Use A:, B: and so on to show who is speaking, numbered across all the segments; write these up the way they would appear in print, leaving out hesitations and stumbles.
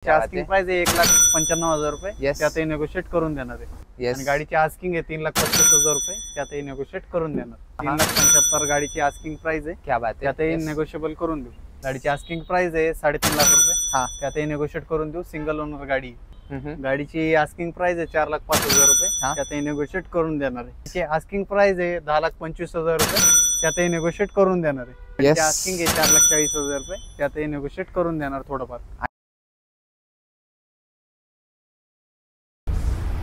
A: Asking price आहे 1,95,000 रुपये, त्यातही नेगोशिएट करून देणार आहे। आणि गाडीची आस्किंग आहे 3,35,000 रुपये, त्यातही नेगोशिएट करून देणार। 3,75,000 गाडीची आस्किंग प्राइस आहे,
B: क्या बात आहे,
A: त्यातही नेगोशिएबल करून देऊ। गाडीची आस्किंग प्राइस आहे 3.5 लाख रुपये, त्यातही नेगोशिएट करून देऊ। सिंगल ओनर गाडी। गाडीची आस्किंग प्राइस आहे 4,05,000 रुपये, त्यातही नेगोशिएट करून देणार आहे। त्याची आस्किंग प्राइस आहे 10,25,000 रुपये, त्यातही नेगोशिएट करून देणार आहे। आस्किंग आहे 4,40,000 रुपये, त्यातही नेगोशिएट करून देणार थोडंफार।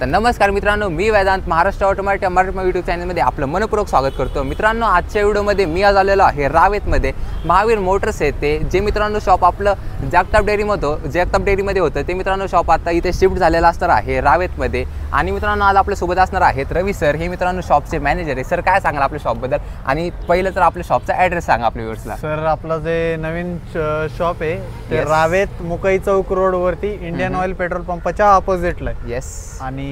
B: तर नमस्कार मित्रांनो, मी वेदांत महाराष्ट्र ऑटोमोटिव्ह मराठी यूट्यूब चॅनलमध्ये आपलं मनपूर्वक स्वागत करतो। मित्रांनो, आजच्या व्हिडिओमध्ये मी आज आलेलो आहे रावेतमध्ये महावीर मोटर्स येते, जे मित्रांनो शॉप आपलं जगताप डेअरीमध्ये होतं ते मित्रांनो शॉप आता इथे शिफ्ट झालेलं असणार आहे रावेतमध्ये। आणि मित्रांनो, आज आपल्यासोबत असणार आहेत रवी सर, हे मित्रांनो शॉपचे मॅनेजर आहे। सर, काय सांगाल आपल्या शॉपबद्दल, आणि पहिलं तर आपल्या शॉपचा ॲड्रेस सांगा आपल्या व्ह्युअर्सला।
A: सर, आपलं जे नवीन शॉप आहे ते रावेत मुकई चौक रोडवरती इंडियन ऑइल पेट्रोल पंपाच्या ऑपोजिटला आहे। आणि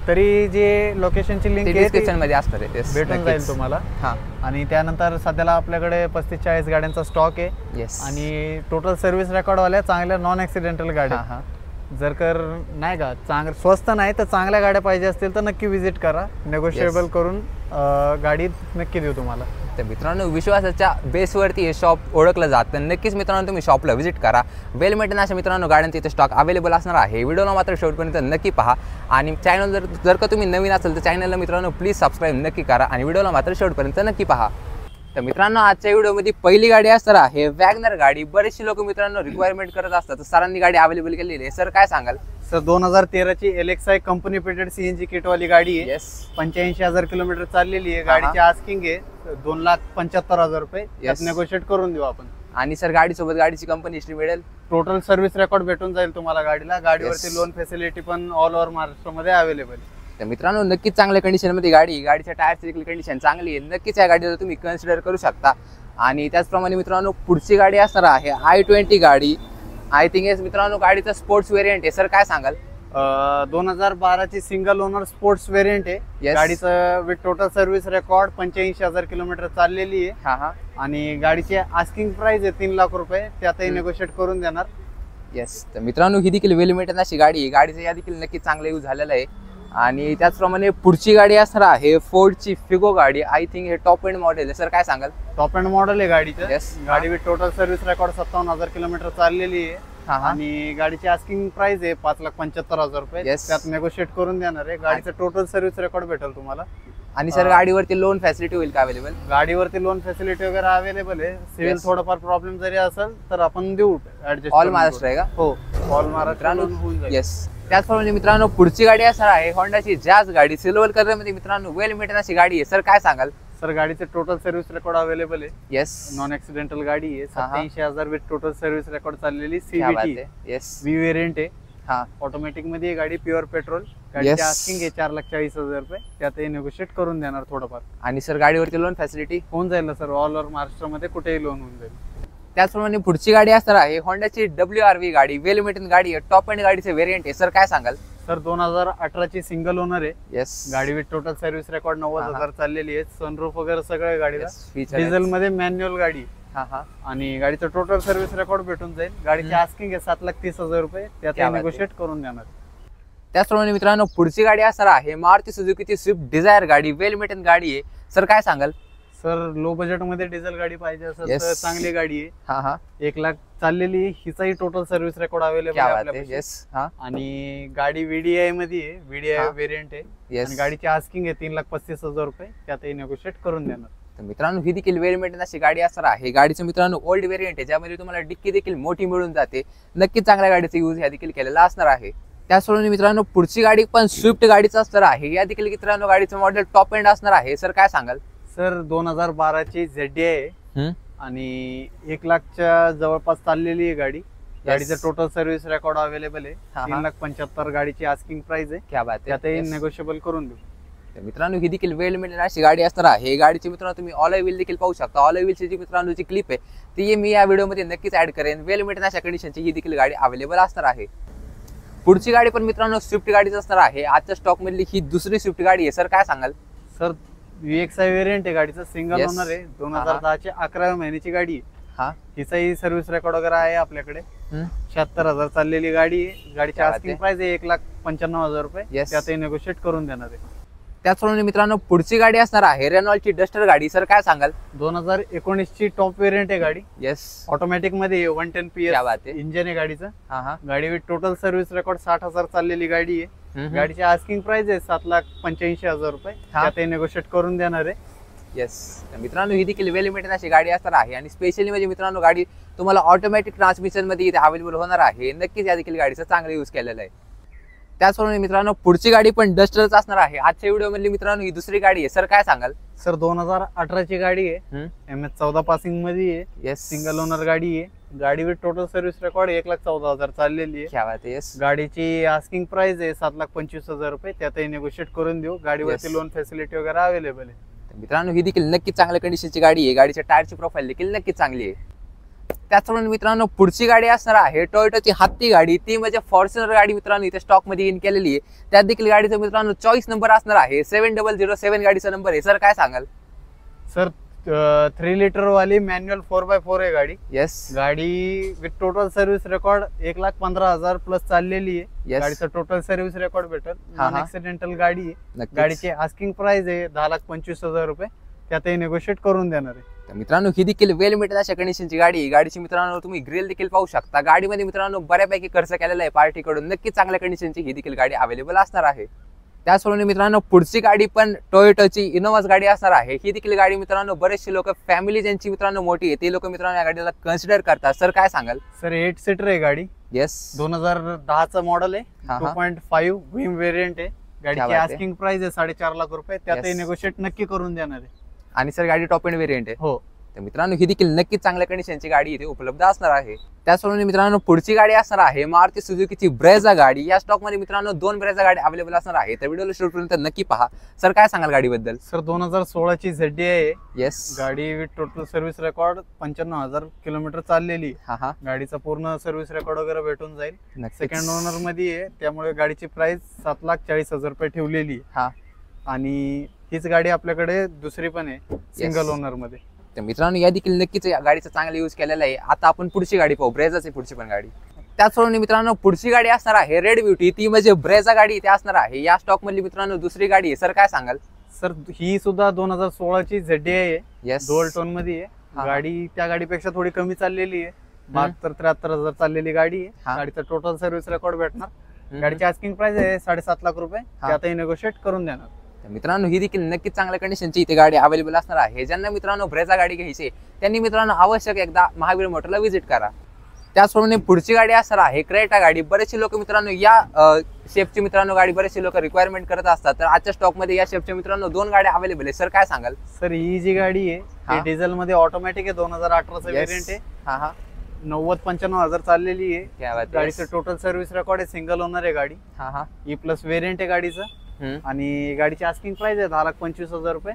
A: तरी जे लोकेशनची लिंक
B: डिस्क्रिप्शन मध्ये असणार आहे,
A: भेटून जाईल तुम्हाला। आणि त्यानंतर सध्याला आपल्याकडे 35-40 गाड्यांचा स्टॉक आहे। आणि टोटल सर्व्हिस रेकॉर्ड वाल्या चांगल्या नॉन ॲक्सिडेंटल गाड्या, जर कर नाही का चांगलं स्वस्त नाही तर चांगल्या गाड्या पाहिजे असतील तर नक्की विजिट करा, नेगोशिएबल करून गाडी नक्की देऊ तुम्हाला।
B: तर मित्रांनो, विश्वासाच्या बेसवरती हे शॉप ओळखलं जातं। नक्कीच मित्रांनो तुम्ही शॉपला व्हिजिट करा। वेल मेंटेन अशा मित्रांनो गाड्यांचे इथे स्टॉक अवेलेबल असणार आहे। व्हिडिओला मात्र शेवटपर्यंत नक्की पहा। आणि चॅनल जर का तुम्ही नवीन असेल तर चॅनलला मित्रांनो प्लीज सबस्क्राईब नक्की करा आणि व्हिडिओला मात्र शेवटपर्यंत नक्की पहा। तर मित्रांनो, आजच्या व्हिडिओमध्ये पहिली गाडी असणार आहे वॅगनर गाडी। बरेचसे लोक मित्रांनो रिक्वायरमेंट करत असतात, तर सरांनी गाडी अवेलेबल केलेली आहे। सर, काय सांगाल?
A: सर, 2013 ची LXI company fitted CNG kit वाली गाडी आहे। 85,000 किलोमीटर चाललेली आहे। गाडीची आस्किंग आहे 2,75,000 रुपये, त्यात नेगोशिएट करून देऊ आपण।
B: आणि सर, गाडीसोबत गाडीची कंपनी हिस्ट्री मिळेल,
A: टोटल सर्व्हिस रेकॉर्ड भेटून जाईल तुम्हाला गाडीला। गाडीवरती लोन फॅसिलिटी पण ऑल ओव्हर महाराष्ट्रामध्ये अवेलेबल आहे।
B: तर मित्रांनो, नक्कीच चांगल्या कंडिशनमध्ये गाडीच्या टायरची देखील कंडिशन चांगली आहे। नक्कीच या गाडीला तुम्ही कन्सिडर करू शकता। आणि त्याचप्रमाणे मित्रांनो, पुढची गाडी असणार आहे i20 गाडी। आय थिंक मित्रांनो गाडीचा स्पोर्ट्स व्हेरियंट आहे। सर, काय सांगाल?
A: 2012 ची सिंगल ओनर स्पोर्ट्स व्हेरियंट आहे। गाडीचं with total service record 85,000 kilometre चाललेली आहे। आणि गाडीची आस्किंग प्राइस आहे 3 लाख रुपये, त्यातही नेगोशिएट करून देणार।
B: तर मित्रांनो, ही देखील वेल मेंटेन अशी गाडी आहे। गाडीचा या देखील नक्की चांगला यूज झालेला आहे। आणि त्याचप्रमाणे पुढची गाडी असणार आहे फोर्डची फिगो गाडी। आय थिंक हे टॉप एंड मॉडेल आहे। सर, काय सांगाल?
A: टॉप एंड मॉडेल आहे गाडीचं। गाडी with total service record 57,000 kilometre चाललेली आहे। आणि गाडीची आस्किंग प्राइस आहे 5,75,000 रुपये, त्यात नेगोशिएट करून देणार आहे। गाडीचं टोटल सर्व्हिस रेकॉर्ड भेटेल तुम्हाला।
B: आणि सर, गाडीवरती लोन फॅसिलिटी होईल का अवेलेबल?
A: गाडीवरती लोन फॅसिलिटी वगैरे अवेलेबल आहे। सिव्हिल थोडंफार प्रॉब्लेम जरी असेल तर आपण देऊ ऍडजस्ट।
B: ऑल महाराष्ट्र आहे का?
A: हो, ऑल महाराष्ट्र होऊन जाईल।
B: त्याचप्रमाणे मित्रांनो, पुढची गाडी असणार आहे होंडाची जॅज गाडी। सिल्वर कलर मध्ये मित्रांनो वेल मेंटेन अशी गाडी आहे। सर, काय सांगाल?
A: सर, गाडीचे टोटल सर्व्हिस रेकॉर्ड अवेलेबल आहे। नॉन ऍक्सिडेंटल गाडी आहे। 87,000 विथ टोटल सर्व्हिस रेकॉर्ड चाललेली CVT V व्हेरियंट आहे। ऑटोमॅटिक मध्ये गाडी प्युअर पेट्रोल। गाडीची आस्किंग आहे 4,40,000 रुपये, त्यातही नेगोशिएट करून देणार थोडंफार।
B: आणि सर, गाडीवरती लोन फॅसिलिटी
A: होऊन जाईल ना सर, ऑल ओव्हर महाराष्ट्रामध्ये कुठेही लोन होऊन जाईल।
B: त्याचप्रमाणे पुढची गाडी असणार आहे होंडाची WRV गाडी। वेल मेंटेन गाडी आहे, टॉप एंड गाडीचे व्हेरियंट आहे। सर, काय सांगाल?
A: सर, 2018 ची सिंगल ओनर आहे। गाडी विथ टोटल सर्व्हिस रेकॉर्ड 90,000 चाललेली आहे। सनरूफ वगैरे सगळं गाडीला, डिझेल मध्ये मॅन्युअल गाडी। आणि गाडीचं टोटल सर्व्हिस रेकॉर्ड भेटून जाईल। गाडीची आस्किंग आहे 7,30,000 रुपये, त्यात नेगोशिएट करून देणार। त्याचप्रमाणे
B: मित्रांनो, पुढची गाडी असणार आहे मारुती सुझुकीची स्विफ्ट डिझायर गाडी। वेल मेंटेन गाडी आहे। सर, काय सांगाल?
A: सर, लो बजेट मध्ये डिझेल गाडी पाहिजे असेल तर चांगली गाडी आहे। 1 लाख चाललेली, हिचाही टोटल सर्व्हिस रेकॉर्ड अवेलेबल आहे। आणि गाडी VDI मध्ये आहे, VDI व्हेरियंट आहे। आणि गाडीची आस्किंग आहे 3,35,000 रुपये, त्यातही नेगोशिएट करून देणार।
B: तर मित्रांनो, ही देखील वेल मेंटेन अशी गाडी असणार आहे। गाडीचं मित्रांनो ओल्ड व्हेरियंट आहे, ज्यामध्ये तुम्हाला डिक्की देखील मोठी मिळून जाते। नक्कीच चांगल्या गाडीचा यूज ह्या देखील केलेला असणार आहे। त्याचप्रमाणे मित्रांनो, पुढची गाडी पण स्विफ्ट गाडीच असणार आहे। या देखील मित्रांनो गाडीचं मॉडेल टॉप एंड असणार आहे। सर, काय सांगाल?
A: सर, 2012 ची ZDI आहे। आणि 1 लाखच्या जवळपास चाललेली आहे गाडी। गाडीचं टोटल सर्व्हिस रेकॉर्ड अवेलेबल आहे। 3,75,000 गाडीची आस्किंग प्राइस आहे, त्यातही नेगोशिएबल करून देऊ।
B: मित्रांनो, ही देखील वेल मेंटेन अशी गाडी असणार आहे। गाडीची मित्रांनो तुम्ही ऑल व्हील देखील पाहू शकता। ऑल व्हीलची जी मित्रांनो जी क्लिप आहे ती मी या व्हिडिओमध्ये नक्कीच ऍड करेन। वेल मेंटेन अशा कंडिशनची ही देखील गाडी अवेलेबल असणार आहे। पुढची गाडी पण मित्रांनो स्विफ्ट गाडीच असणार आहे। आजच्या स्टॉक मधली ही दुसरी स्विफ्ट गाडी आहे। सर, काय सांगाल?
A: सर, VXI व्हेरियंट आहे गाडीचं, सिंगल ओनर आहे। 2010 ची 11व्या महिन्याची गाडी आहे।
B: हा
A: हिचाही सर्व्हिस रेकॉर्ड वगैरे आहे आपल्याकडे. 76,000 चाललेली गाडी आहे. गाडीची
B: क्या बात
A: आस्किंग
B: आहे.
A: प्राइस आहे 1,95,000 रुपये.
B: Yes.
A: त्यातही नेगोशिएट करून देणार आहे.
B: त्याचप्रमाणे मित्रांनो पुढची गाडी असणार आहे रेनॉल्टची डस्टर गाडी. सर काय सांगाल?
A: 2019 ची टॉप वेरियंट आहे गाडी.
B: येस,
A: ऑटोमॅटिक मध्ये 110
B: क्या बात
A: PS
B: आहे.
A: इंजिन आहे गाडीचं.
B: हा हा
A: गाडी विथ टोटल सर्व्हिस रेकॉर्ड 60,000 चाललेली गाडी आहे. गाडीची आस्किंग प्राइस आहे 7,85,000 रुपये.
B: हा.
A: त्यातही नेगोशिएट करून देणार आहे.
B: येस, मित्रांनो ही देखील वेल मेंटेन अशी गाडी असणार आहे आणि स्पेशली म्हणजे मित्रांनो गाडी तुम्हाला ऑटोमॅटिक ट्रान्समिशन मध्ये इथे अवेलेबल होणार आहे. नक्कीच या देखील गाडीचा चांगला यूज केलेला आहे. त्याचप्रमाणे मित्रांनो पुढची गाडी पण डस्टरच असणार आहे. आजच्या व्हिडिओ मधली मित्रांनो ही दुसरी गाडी आहे. सर काय सांगाल?
A: सर 2018 ची गाडी आहे. MS14 पासिंग मध्ये आहे.
B: येस,
A: सिंगल ओनर गाडी आहे. गाडी विथ टोटल सर्व्हिस रेकॉर्ड 1,14,000 चाललेली आहे.
B: क्या बात आहे. येस,
A: गाडीची आस्किंग प्राइस आहे 7,25,000 रुपये. त्यातही नेगोशिएट करून देऊ. गाडीवरती
B: Yes.
A: लोन फॅसिलिटी वगैरे अवेलेबल आहे.
B: मित्रांनो ही देखील नक्कीच चांगल्या कंडिशनची गाडी आहे. गाडीच्या टायरची प्रोफाईल देखील नक्कीच चांगली आहे. त्याचप्रमाणे मित्रांनो पुढची गाडी असणार आहे टोयोटाची हत्ती गाडी. ती म्हणजे फॉर्च्युनर गाडी मित्रांनो इथे स्टॉक मध्ये इन केलेली आहे. त्यात देखील गाडीचा मित्रांनो चॉईस नंबर असणार आहे 7007 गाडीचा नंबर आहे. सर काय सांगाल?
A: सर 3 लिटर वाली मॅन्युअल 4x4 आहे गाडी.
B: येस,
A: गाडी with total service record 1,15,000 plus चाललेली आहे.
B: Yes.
A: गाडीचं टोटल सर्व्हिस रेकॉर्ड भेटेल.
B: हा,
A: नॉन
B: हा.
A: ऍक्सिडेंटल गाडी आहे.
B: नक्कीच.
A: गाडीची आस्किंग प्राइस आहे 10,25,000 रुपये. त्यातही नेगोशिएट करून देणार आहे.
B: तर मित्रांनो ही देखील वेल मेंटेन अशा कंडिशनची गाडी आहे. गाडीची मित्रांनो तुम्ही ग्रिल देखील पाहू शकता. गाडीमध्ये मित्रांनो बऱ्यापैकी खर्च केलेला आहे पार्टीकडून. नक्कीच चांगल्या कंडिशनची ही देखील गाडी अवेलेबल असणार आहे. त्याचप्रमाणे मित्रांनो पुढची गाडी पण टोयोटाची इनोवाच गाडी असणार आहे. ही देखील गाडी मित्रांनो बरेचसे लोक फॅमिली ज्यांची मित्रांनो मोठी आहे ते लोक मित्रांनो या गाडीला कन्सिडर करतात. सर काय सांगाल?
A: सर 8 सीटर आहे गाडी.
B: येस,
A: 2010 मॉडेल आहे.
B: हा, हा.
A: 2.5 व्हीम वेरियंट आहे.
B: क्या
A: गाडीची
B: बात आहे.
A: आस्किंग प्राइस आहे 4.5 लाख रुपये. त्यातही
B: Yes.
A: नेगोशिएट नक्की करून देणार आहे.
B: आणि सर गाडी टॉप एंड व्हेरियंट आहे.
A: हो.
B: तर मित्रांनो ही देखील नक्कीच चांगल्या कंडिशनची गाडी इथे उपलब्ध असणार आहे. त्याचप्रमाणे मित्रांनो पुढची गाडी असणार आहे मारुती सुझुकीची ब्रेझा गाडी. या स्टॉक मध्ये मित्रांनो 2 ब्रेझा गाडी अवेलेबल असणार आहे. तर व्हिडिओला शेवटपर्यंत नक्की पहा. सर काय सांगाल गाडीबद्दल?
A: सर 2016 ची ZDI आहे.
B: येस,
A: गाडी with total service record 95,000 kilometre चाललेली आहे.
B: हा हा
A: गाडीचा पूर्ण सर्व्हिस रेकॉर्ड वगैरे भेटून जाईल.
B: नक्कीच.
A: सेकंड ओनर मध्ये आहे. त्यामुळे गाडीची प्राइस 7,40,000 रुपये ठेवलेली आहे.
B: हा,
A: आणि हीच गाडी आपल्याकडे दुसरी पण आहे सिंगल ओनर मध्ये.
B: तर मित्रांनो या देखील नक्कीच या गाडीचा चांगला यूज केलेला आहे. आता आपण पुढची गाडी पाहू. ब्रेझाची पुढची पण गाडी. त्याचप्रमाणे मित्रांनो पुढची गाडी असणार आहे रेड ब्युटी. ती म्हणजे ब्रेझा गाडी इथे असणार आहे. या स्टॉक मधली मित्रांनो दुसरी गाडी आहे. सर काय सांगाल?
A: सर ही सुद्धा 2016 ची ZDI आहे.
B: येस,
A: डुअल टोन मध्ये आहे.
B: हा.
A: गाडी त्या गाडीपेक्षा थोडी कमी चाललेली आहे. 72-73,000 चाललेली गाडी आहे.
B: हा.
A: गाडीचा टोटल सर्व्हिस रेकॉर्ड भेटणार. गाडीची आस्किंग प्राइस आहे 7.5 लाख रुपये.
B: हा.
A: त्यातही नेगोशिएट करून देणार.
B: तर मित्रांनो ही देखील नक्कीच चांगल्या कंडिशनची इथे गाडी अवेलेबल असणार आहे. ज्यांना मित्रांनो ब्रेझा गाडी घ्यायची त्यांनी मित्रांनो आवश्यक एकदा महावीर मोटरला व्हिजिट करा. त्याचप्रमाणे पुढची गाडी असणार आहे क्रेटा गाडी. बरेचसे लोक मित्रांनो या शेपची मित्रांनो गाडी बरेचसे लोक रिक्वायरमेंट करत असतात. तर आजच्या स्टॉक मध्ये या शेपच्या मित्रांनो 2 गाड्या अवेलेबल आहे. सर काय सांगाल?
A: सर ही जी गाडी आहे
B: हा.
A: ती डिझेल मध्ये ऑटोमॅटिक आहे. 2018चा वेरियंट आहे.
B: हा हा
A: 90-95,000 चाललेली आहे.
B: क्या बात आहे.
A: गाडीचं टोटल सर्व्हिस रेकॉर्ड आहे. सिंगल ओनर आहे गाडी.
B: हा हा
A: E+ वेरियंट आहे गाडीचं. आणि गाडीची आस्किंग प्राइस आहे 10,25,000 रुपये.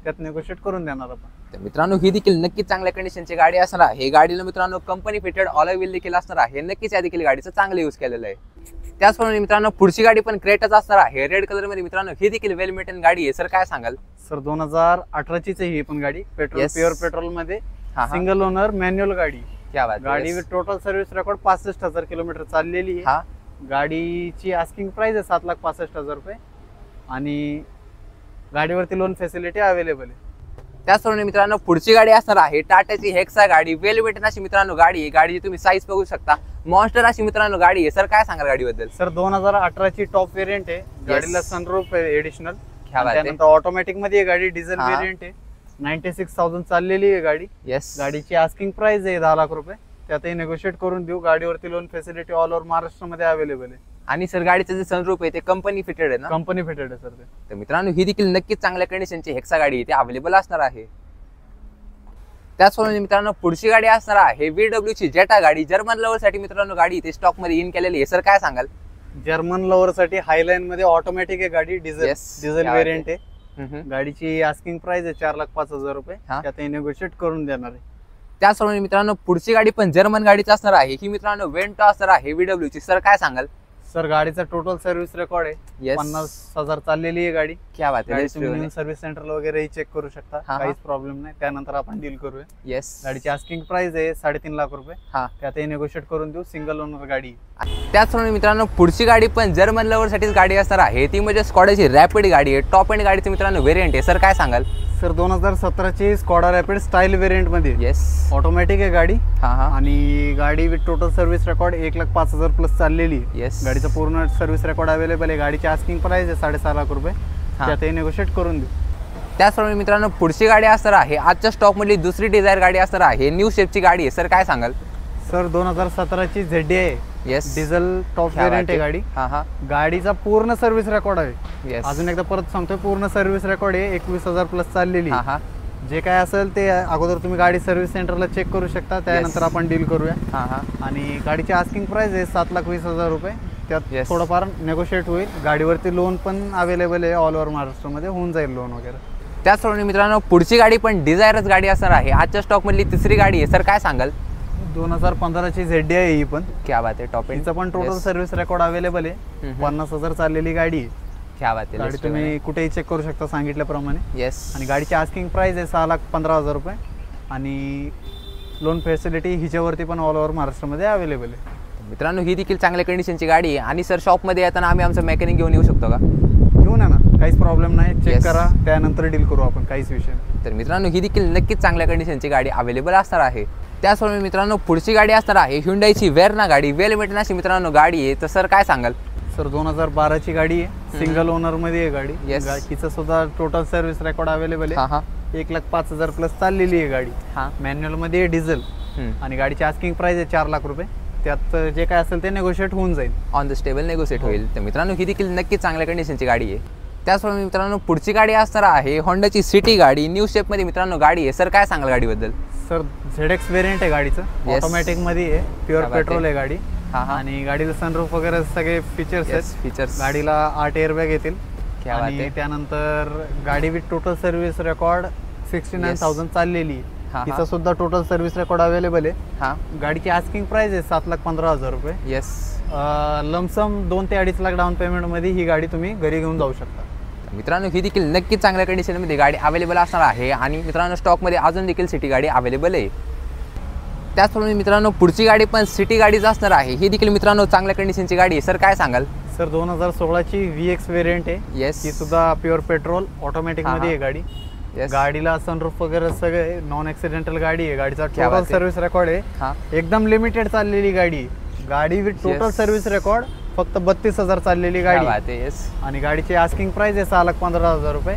A: त्यात नेगोशिएट करून देणार आपण.
B: तर मित्रांनो ही देखील नक्कीच चांगल्या कंडिशनची गाडी असणार आहे. गाडीला मित्रांनो कंपनी फिटेड ऑलॉय व्हील देखील असणार आहे. नक्कीच या देखील गाडीचं चांगलं यूज केलेलं आहे. त्याचप्रमाणे मित्रांनो पुढची गाडी पण क्रेटाच असणार आहे. रेड कलर मध्ये मित्रांनो ही देखील वेल मेंटेन गाडी आहे. सर काय सांगाल?
A: सर 2018 चीच आहे ही पण गाडी. Petrol
B: Yes.
A: प्युअर पेट्रोल मध्ये
B: हा हा
A: सिंगल ओनर मॅन्युअल गाडी.
B: क्या बात आहे.
A: गाडी with total service record 65,000 kilometre चाललेली आहे.
B: हा
A: गाडीची आस्किंग प्राइस आहे 7,65,000 रुपये. आणि गाडीवरती लोन फॅसिलिटी अवेलेबल आहे.
B: त्याचप्रमाणे मित्रांनो पुढची गाडी असणार आहे टाटाची हेक्सा गाडी. वेल मेंटेन अशी मित्रांनो गाडी आहे. गाडीची तुम्ही साईज बघू शकता. मॉन्स्टर अशी मित्रांनो गाडी आहे. सर काय सांगाल गाडीबद्दल?
A: सर 2018 ची टॉप वेरियंट आहे. गाडीला सनरूफ आहे एडिशनल.
B: क्या बात आहे.
A: त्यानंतर ऑटोमॅटिक मध्ये आहे गाडी. डिझेल
B: हा.
A: वेरियंट आहे. 96,000 चाललेली आहे गाडी.
B: येस,
A: गाडीची आस्किंग प्राइस आहे 10 लाख रुपये. त्यातही नेगोशिएट करून देऊ. गाडीवरती लोन फॅसिलिटी ऑल ओव्हर महाराष्ट्रामध्ये अवेलेबल आहे.
B: आणि सर गाडीचं जे सनरूफ आहे ते कंपनी फिटेड आहे ना?
A: कंपनी फिटेड आहे सर ते.
B: तर मित्रांनो ही देखील नक्कीच चांगल्या कंडिशनची हेक्सा गाडी इथे अवेलेबल असणार आहे. त्याचप्रमाणे मित्रांनो पुढची गाडी असणार आहे VW ची जेटा गाडी. जर्मन लवर साठी मित्रांनो गाडी इथे स्टॉक मध्ये इन केलेली आहे. सर काय सांगाल?
A: जर्मन लवर साठी हायलाईन मध्ये ऑटोमॅटिक आहे गाडी. Diesel
B: Yes.
A: डिझेल
B: क्या
A: वेरियंट
B: बात
A: आहे. गाडीची आस्किंग प्राइस आहे 4,05,000 रुपये.
B: हा.
A: त्यातही नेगोशिएट करून देणार आहे.
B: त्याचप्रमाणे मित्रांनो पुढची गाडी पण जर्मन गाडीच असणार आहे. ही मित्रांनो वेंटो असणार आहे VW ची. सर काय सांगाल?
A: सर गाडीचा टोटल सर्व्हिस रेकॉर्ड आहे,
B: Yes.
A: 50,000 चाललेली आहे गाडी.
B: क्या बात
A: गाडी
B: आहे.
A: तुम्ही सर्व्हिस सेंटरला वगैरे चेक करू शकता,
B: हा.
A: काहीच प्रॉब्लेम नाही. त्यानंतर आपण डील करूया.
B: येस.
A: गाडीची आस्किंग प्राइस आहे 3.5 लाख रुपये.
B: हा.
A: त्यातही नेगोशिएट करून देऊ. सिंगल ओनर गाडी.
B: त्याचप्रमाणे मित्रांनो पुढची गाडी पण जर्मन लवर साठीच गाडी असणार आहे, ती म्हणजे स्कॉडाची रॅपिड गाडी आहे. टॉप एंड गाडीचं मित्रांनो व्हेरियंट आहे. सर काय सांगाल?
A: सर 2017ची स्कॉडा रॅपिड स्टाईल व्हेरियंट मध्ये.
B: येस.
A: ऑटोमॅटिक आहे गाडी.
B: हा हा.
A: आणि गाडी with total service record 1,05,000 plus चाललेली आहे.
B: येस.
A: गाडीचा पूर्ण सर्व्हिस रेकॉर्ड अवेलेबल आहे. गाडीची आस्किंग प्राइस आहे 6.5 लाख रुपये.
B: हा.
A: त्यातही नेगोशिएट करून देऊ.
B: त्याचप्रमाणे मित्रांनो पुढची गाडी असणार आहे आजच्या स्टॉक मधली दुसरी डिझायर गाडी असणार आहे, न्यू शेपची गाडी आहे. सर काय सांगाल?
A: सर 2017ची ZD आहे.
B: येस.
A: डिझेल टॉप व्हेरियंट आहे गाडी.
B: हा हा.
A: गाडीचा पूर्ण सर्व्हिस रेकॉर्ड आहे.
B: येस.
A: अजून एकदा परत सांगतोय, पूर्ण सर्व्हिस रेकॉर्ड आहे. 21,000 प्लस चाललेली.
B: हा हा.
A: जे काय असेल ते अगोदर तुम्ही गाडी सर्व्हिस सेंटरला चेक करू शकता, त्यानंतर
B: Yes.
A: आपण डील करूया.
B: हा हा.
A: आणि गाडीची आस्किंग प्राइस आहे 7,20,000 रुपये. त्यात
B: Yes.
A: थोडंफार नेगोशिएट होईल. गाडीवरती लोन पण अवेलेबल आहे ऑल ओव्हर महाराष्ट्रामध्ये, होऊन जाईल लोन वगैरे.
B: त्याचप्रमाणे मित्रांनो पुढची गाडी पण डिझायरच गाडी असणार आहे, आजच्या स्टॉक मधली तिसरी गाडी आहे. सर काय सांगाल?
A: 2015ची ZD आहे ही पण.
B: क्या बात आहे. Top end.
A: तिचं पण टोटल सर्व्हिस रेकॉर्ड अवेलेबल आहे. 50,000 चाललेली गाडी आहे.
B: क्या बात आहे.
A: गाडी तुम्ही कुठेही चेक करू शकता सांगितल्याप्रमाणे.
B: येस.
A: आणि गाडीची आस्किंग प्राइस आहे 6,15,000 रुपये. आणि लोन फॅसिलिटी हिच्यावरती पण ऑल ओव्हर महाराष्ट्रामध्ये अवेलेबल आहे.
B: मित्रांनो ही देखील चांगल्या कंडिशनची गाडी आहे. आणि सर शॉपमध्ये येताना आम्ही आमचं मेकॅनिक घेऊन येऊ शकतो का?
A: घेऊन या ना, काहीच प्रॉब्लेम नाही. Check
B: Yes.
A: करा, त्यानंतर डील करू आपण, काहीच विषय नाही.
B: तर मित्रांनो ही देखील नक्कीच चांगल्या कंडिशनची गाडी अवेलेबल असणार आहे. त्याचप्रमाणे मित्रांनो पुढची गाडी असणार आहे Hyundaiची वेर्ना गाडी. वेल मेंटेन अशी मित्रांनो गाडी आहे. तर सर काय सांगाल?
A: सर 2012ची गाडी आहे, सिंगल ओनर मध्ये आहे गाडी.
B: Yes.
A: हिचं सुद्धा टोटल सर्व्हिस रेकॉर्ड अवेलेबल
B: हा
A: आहे.
B: हा.
A: 1,05,000 प्लस चाललेली आहे गाडी.
B: हा.
A: मॅन्युअल मध्ये आहे, डिझेल. आणि गाडीची आस्किंग प्राइस आहे 4 लाख रुपये. त्यात जे काय असेल ते नेगोशिएट होऊन जाईल.
B: ऑन द स्टेबल नेगोशिएट होईल. तर मित्रांनो ही देखील नक्कीच चांगल्या कंडिशनची गाडी आहे. त्याचप्रमाणे मित्रांनो पुढची गाडी असणार आहे होंडाची सिटी गाडी. न्यू शेपमध्ये मित्रांनो गाडी आहे. सर काय सांगाल गाडीबद्दल?
A: सर ZX व्हेरियंट आहे गाडीचं.
B: Yes.
A: ऑटोमॅटिक मध्ये आहे, प्युअर
B: क्या बात
A: पेट्रोल आहे गाडी.
B: हा हा.
A: आणि गाडीला सनरूफ वगैरे सगळे फीचर्स आहेत.
B: फीचर्स.
A: गाडीला 8 एअरबॅग येतील.
B: क्या बात
A: आणि
B: आहे.
A: त्यानंतर गाडी विथ टोटल सर्व्हिस रेकॉर्ड 69,000 चाललेली
B: हा, हा.
A: तिचा सुद्धा टोटल सर्व्हिस रेकॉर्ड अवेलेबल आहे.
B: हा.
A: गाडीची आस्किंग प्राइस आहे 7,15,000 रुपये.
B: येस.
A: लमसम 2 ते 2.5 लाख डाऊन पेमेंट मध्ये ही गाडी तुम्ही घरी घेऊन जाऊ शकता.
B: मित्रांनो ही देखील नक्कीच चांगल्या कंडिशनमध्ये गाडी अवेलेबल असणार आहे. आणि मित्रांनो स्टॉकमध्ये अजून देखील सिटी गाडी अवेलेबल आहे. त्याचप्रमाणे मित्रांनो पुढची गाडी पण सिटी गाडीच असणार आहे. ही देखील मित्रांनो चांगल्या कंडिशनची गाडी आहे. सर काय सांगाल?
A: सर 2016ची VX व्हेरियंट आहे.
B: येस.
A: ती सुद्धा प्युअर पेट्रोल ऑटोमॅटिक
B: हा,
A: मध्ये
B: हा.
A: आहे गाडी.
B: येस.
A: गाडीला सनरूफ वगैरे सगळे नॉन ऍक्सिडेंटल गाडी आहे. गाडीचा
B: क्या
A: टोटल
B: बात आहे.
A: सर्व्हिस रेकॉर्ड आहे.
B: हा.
A: एकदम लिमिटेड चाललेली गाडी आहे. गाडी with total
B: Yes.
A: Service record फक्त 32,000 चाललेली
B: क्या
A: गाडी.
B: बात आहे. येस.
A: आणि गाडीची आस्किंग प्राइस आहे 6,15,000 रुपये.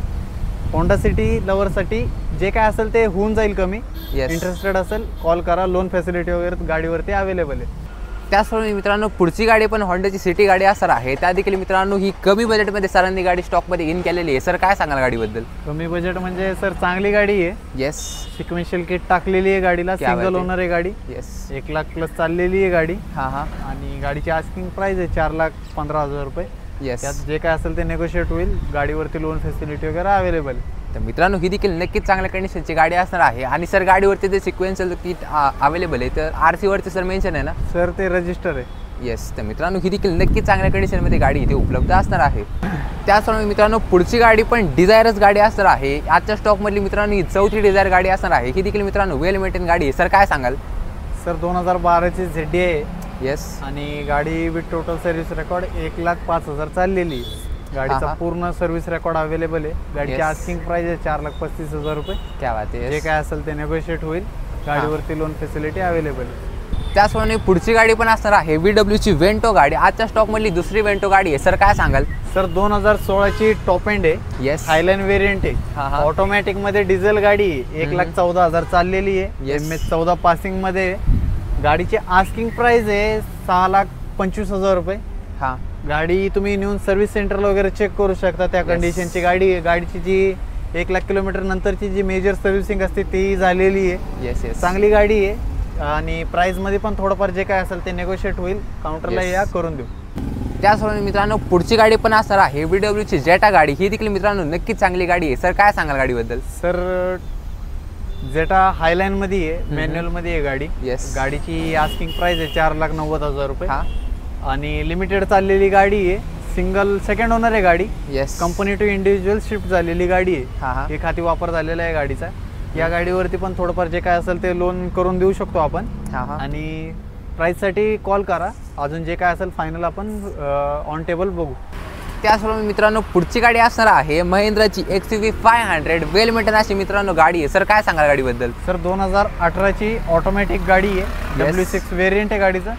A: होंडा सिटी लवरसाठी जे काय असेल ते होऊन जाईल कमी.
B: Yes.
A: इंटरेस्टेड असेल कॉल करा. लोन फॅसिलिटी वगैरे गाडीवरती अवेलेबल आहे.
B: त्याचप्रमाणे मित्रांनो पुढची गाडी पण होंडाची सिटी गाडी असणार आहे. त्या देखील मित्रांनो ही कमी बजेटमध्ये सरांनी गाडी स्टॉकमध्ये इन केलेली आहे. सर काय सांगाल गाडीबद्दल?
A: कमी बजेट म्हणजे सर चांगली गाडी आहे.
B: येस.
A: सिक्वेन्शियल किट टाकलेली आहे गाडीला.
B: क्या बात
A: सिंगल
B: आहे.
A: ओनर आहे गाडी.
B: येस.
A: 1 लाख प्लस चाललेली आहे गाडी.
B: हा हा.
A: आणि गाडीची आस्किंग प्राइस आहे 4,15,000 रुपये.
B: येस.
A: त्यात जे काय असेल ते नेगोशिएट होईल. गाडीवरती लोन फॅसिलिटी वगैरे अवेलेबल आहे.
B: तर मित्रांनो ही देखील नक्कीच चांगल्या कंडिशनची गाडी असणार आहे. आणि सर गाडीवरती जे सिक्वेन्शियल किट अवेलेबल आहे तर RC वरती सर मेन्शन आहे ना?
A: सर ते रजिस्टर आहे.
B: येस. तर मित्रांनो ही देखील नक्कीच चांगल्या कंडिशनमध्ये गाडी इथे उपलब्ध असणार आहे. त्याचप्रमाणे मित्रांनो पुढची गाडी पण डिझायरच गाडी असणार आहे. आजच्या स्टॉकमधली मित्रांनो ही चौथी डिझायर गाडी असणार आहे. ही देखील मित्रांनो वेल मेंटेन गाडी आहे. सर काय सांगाल?
A: सर 2012ची ZD आहे.
B: येस.
A: आणि गाडी विथ टोटल सर्व्हिस रेकॉर्ड 1,05,000 चाललेली. गाडीचा
B: हा.
A: पूर्ण सर्व्हिस रेकॉर्ड अवेलेबल आहे. गाडीची
B: Yes.
A: आस्किंग प्राइस आहे 4,35,000 रुपये.
B: क्या बात आहे.
A: जे काय असेल ते नेगोशिएट होईल. गाडीवरती लोन फॅसिलिटी अवेलेबल आहे.
B: त्याचप्रमाणे पुढची गाडी पण असणार आहे VWची वेंटो गाडी. आजच्या स्टॉकमधली दुसरी वेंटो गाडी आहे. सर काय सांगाल?
A: सर 2016ची टॉप एंड आहे.
B: येस.
A: हायलँड व्हेरियंट
B: हा,
A: आहे.
B: हा.
A: ऑटोमॅटिक मध्ये डिझेल गाडी आहे. 1,14,000 चाललेली आहे.
B: Yes.
A: MS14 पासिंग मध्ये आहे. गाडीची आस्किंग प्राइस आहे 6,25,000 रुपये.
B: हा.
A: गाडी तुम्ही नेऊन सर्व्हिस सेंटरला वगैरे चेक करू शकता. त्या
B: Yes.
A: कंडिशनची गाडी आहे. गाडीची जी 1 लाख किलोमीटर नंतरची जी मेजर सर्व्हिसिंग असते ती झालेली आहे.
B: येस. येस.
A: चांगली गाडी आहे. आणि प्राइस मध्ये पण थोडंफार जे काय असेल ते नेगोशिएट होईल. काउंटरला
B: Yes.
A: या करून देऊ.
B: त्याचप्रमाणे मित्रांनो पुढची गाडी पण असणार आहे VWची जेटा गाडी. ही देखील मित्रांनो नक्कीच चांगली गाडी आहे. सर काय सांगाल गाडीबद्दल?
A: सर जेटा हायलाईन मध्ये आहे. मॅन्युअल मध्ये आहे गाडी.
B: Yes.
A: गाडीची आस्किंग प्राइस आहे 4,90,000 रुपये.
B: हा.
A: आणि लिमिटेड चाललेली गाडी आहे, सिंगल सेकंड ओनर आहे गाडी.
B: Yes.
A: Company to individual shift झालेली गाडी
B: हा, हा.
A: आहे. एक हाती वापर झालेला आहे गाडीचा. या गाडीवरती पण थोडंफार जे काय असेल ते लोन करून देऊ शकतो आपण. आणि प्राईससाठी कॉल करा, अजून जे काय असेल फायनल आपण ऑन टेबल बघू.
B: त्याचप्रमाणे मित्रांनो पुढची गाडी असणार आहे महिंद्राची XUV 500 वेल मेंटेन अशी मित्रांनो गाडी आहे. सर काय सांगाल गाडीबद्दल?
A: सर 2018ची ऑटोमॅटिक गाडी आहे. W6 व्हेरियंट आहे गाडीचं.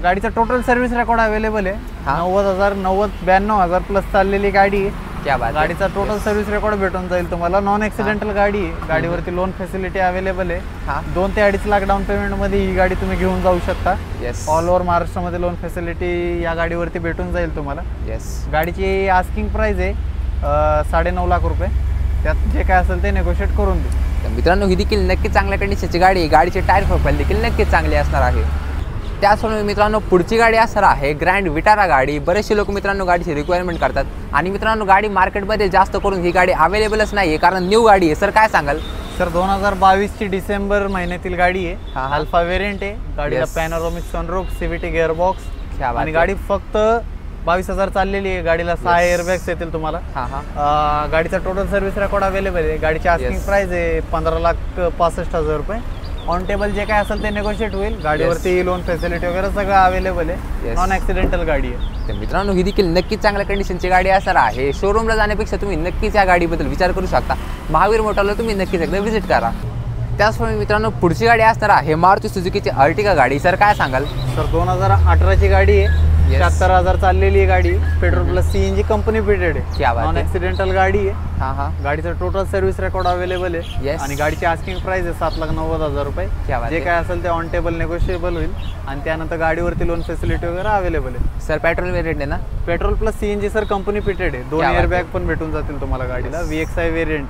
A: गाडीचा टोटल सर्व्हिस रेकॉर्ड अवेलेबल आहे. 92,000 प्लस चाललेली गाडी आहे. गाडीचा टोटल सर्व्हिस रेकॉर्ड भेटून जाईल तुम्हाला. नॉन ऍक्सिडेंटल गाडी आहे. गाडीवरती लोन फॅसिलिटी अवेलेबल आहे. 2 ते 2.5 लाख डाऊन पेमेंट मध्ये ही गाडी तुम्ही घेऊन जाऊ शकता. ऑल ओव्हर महाराष्ट्रामध्ये लोन फॅसिलिटी या गाडीवरती भेटून जाईल तुम्हाला. गाडीची आस्किंग प्राइस आहे 9.5 लाख रुपये. त्यात जे काय असेल ते नेगोशिएट करून देऊ.
B: मित्रांनो ही देखील नक्की चांगल्या कंडिशनची गाडी आहे. गाडीचे टायर प्रोफाईल देखील नक्कीच चांगली असणार आहे. त्याचप्रमाणे मित्रांनो पुढची गाडी असणार आहे ग्रँड विटारा गाडी. बरेचसे लोक मित्रांनो गाडीची रिक्वायरमेंट करतात आणि मित्रांनो गाडी मार्केटमध्ये जास्त करून ही गाडी अवेलेबलच नाही आहे, कारण न्यू गाडी आहे. सर काय सांगाल?
A: सर 2022ची डिसेंबर महिन्यातील गाडी आहे. अल्फा व्हेरियंट आहे. गाडीला पॅनोरामिक सनरूफ, CVT गिअरबॉक्स आणि गाडी फक्त 22,000 चाललेली आहे. गाडीला 6 एअरबॅग्स येतील तुम्हाला. गाडीचा टोटल सर्व्हिस रेकॉर्ड अवेलेबल आहे. गाडीची आस्किंग प्राइस आहे 15,65,000 रुपये. ऑन टेबल जे काय असेल ते नेगोशिएट होईल. गाडीवरती लोन फॅसिलिटी वगैरे सगळं अवेलेबल आहे. नॉन ऍक्सिडेंटल गाडी आहे.
B: तर मित्रांनो ही देखील नक्कीच चांगल्या कंडिशनची गाडी असणार आहे. शोरूमला जाण्यापेक्षा तुम्ही नक्कीच या गाडीबद्दल विचार करू शकता. महावीर मोटरला तुम्ही नक्कीच एकदा व्हिजिट करा. त्याचप्रमाणे मित्रांनो पुढची गाडी असणार आहे मारुती सुझुकीची अर्टिगा गाडी. सर काय सांगाल?
A: सर 2018ची गाडी आहे. 76,000 चाललेली आहे गाडी. Petrol plus CNG company fitted आहे. नॉन ऍक्सिडेंटल गाडी आहे. गाडीचा टोटल सर्व्हिस रेकॉर्ड अवेलेबल आहे. आणि गाडीची आस्किंग प्राइस आहे 7,90,000 रुपये. जे काय असेल ते ऑन टेबल नेगोशिएबल होईल. आणि त्यानंतर गाडीवरती लोन फॅसिलिटी वगैरे अवेलेबल आहे.
B: सर पेट्रोल वेरियंट आहे ना?
A: Petrol plus CNG sir company fitted आहे. 2 एअरबॅग पण भेटून जातील तुम्हाला गाडीला. VXI variant.